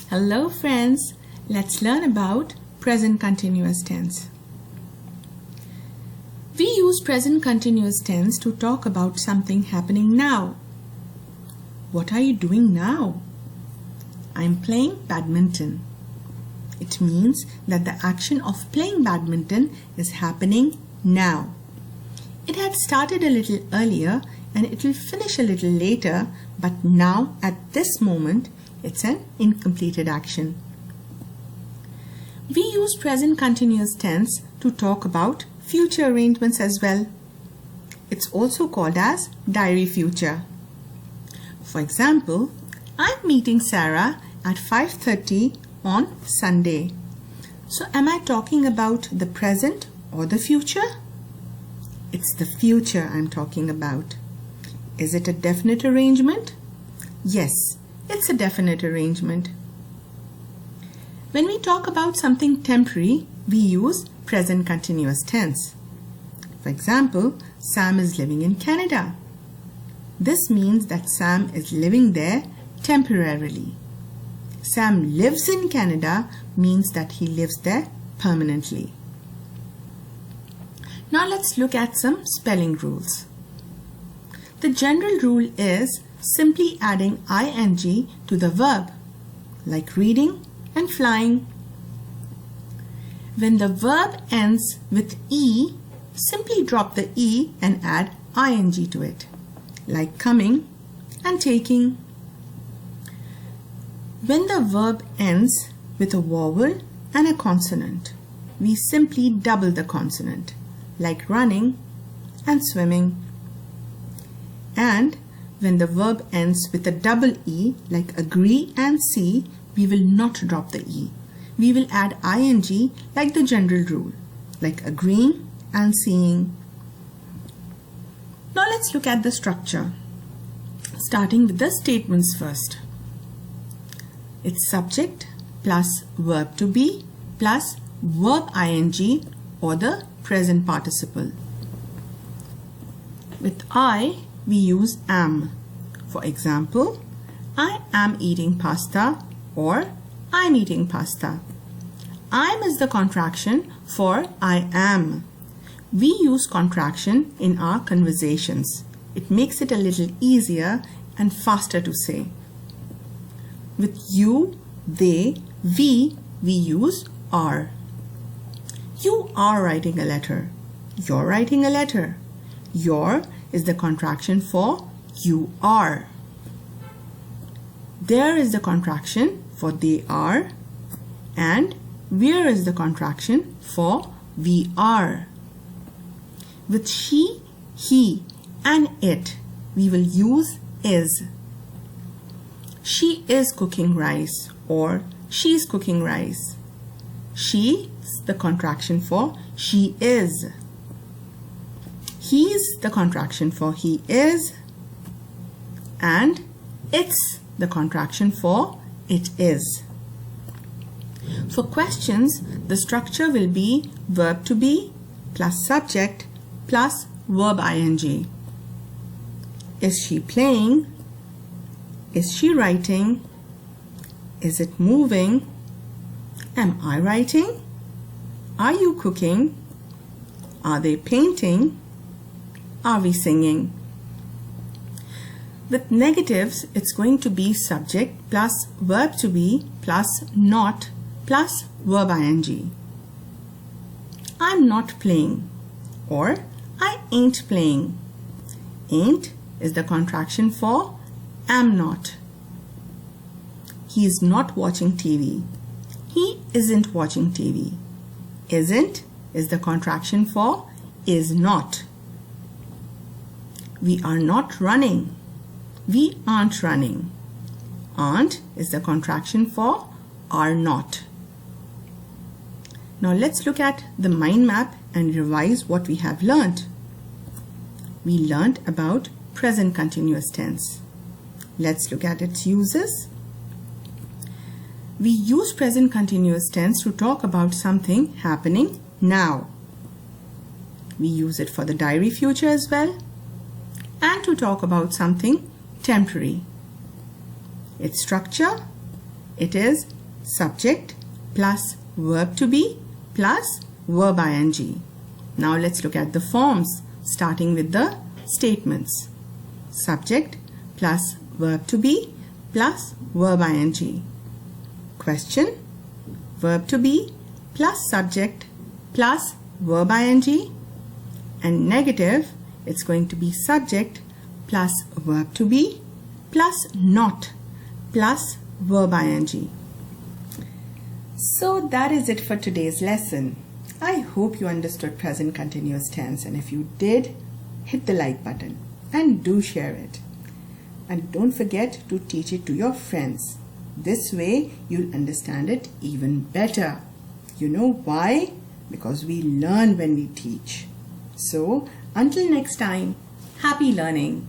Hello friends, let's learn about present continuous tense. We use present continuous tense to talk about something happening now. What are you doing now? I'm playing badminton. It means that the action of playing badminton is happening now. It had started a little earlier and it will finish a little later, but now at this moment it's an incompleted action. We use present continuous tense to talk about future arrangements as well. It's also called as diary future. For example, I'm meeting Sarah at 5:30 on Sunday. So am I talking about the present or the future? It's the future I'm talking about. Is it a definite arrangement? Yes, it's a definite arrangement. When we talk about something temporary, we use present continuous tense. For example, Sam is living in Canada. This means that Sam is living there temporarily. Sam lives in Canada means that he lives there permanently. Now let's look at some spelling rules. The general rule is simply adding ing to the verb, like reading and flying. When the verb ends with e, simply drop the e and add ing to it, like coming and taking. When the verb ends with a vowel and a consonant, we simply double the consonant, like running and swimming. And when the verb ends with a double E, like agree and see, we will not drop the E. We will add ing like the general rule, like agreeing and seeing. Now let's look at the structure, starting with the statements first. It's subject plus verb to be plus verb ing or the present participle. With I, we use am. For example, I am eating pasta or I'm eating pasta. I'm is the contraction for I am. We use contraction in our conversations. It makes it a little easier and faster to say. With you, they, we use are. You are writing a letter. You're writing a letter. Your is the contraction for you are. There is the contraction for they are, and where is the contraction for we are. With she, he, and it, we will use is. She is cooking rice or she's cooking rice. She is the contraction for she is. He's the contraction for he is, and it's the contraction for it is. For questions, the structure will be verb to be plus subject plus verb ing. Is she playing? Is she writing? Is it moving? Am I writing? Are you cooking? Are they painting? Are we singing? With negatives, it's going to be subject plus verb to be plus not plus verb ing. I'm not playing or I ain't playing. Ain't is the contraction for am not. He is not watching TV. He isn't watching TV. Isn't is the contraction for is not. We are not running. We aren't running. Aren't is the contraction for are not. Now let's look at the mind map and revise what we have learned. We learned about present continuous tense. Let's look at its uses. We use present continuous tense to talk about something happening now. We use it for the diary future as well, and to talk about something temporary. Its structure, it is subject plus verb to be plus verb ing. Now let's look at the forms, starting with the statements. Subject plus verb to be plus verb ing. Question, verb to be plus subject plus verb ing. And negative, it's going to be subject plus verb to be plus not plus verb ing. So that is it for today's lesson. I hope you understood present continuous tense, and if you did, hit the like button and do share it. And don't forget to teach it to your friends. This way you'll understand it even better. You know why? Because we learn when we teach. So until next time, happy learning.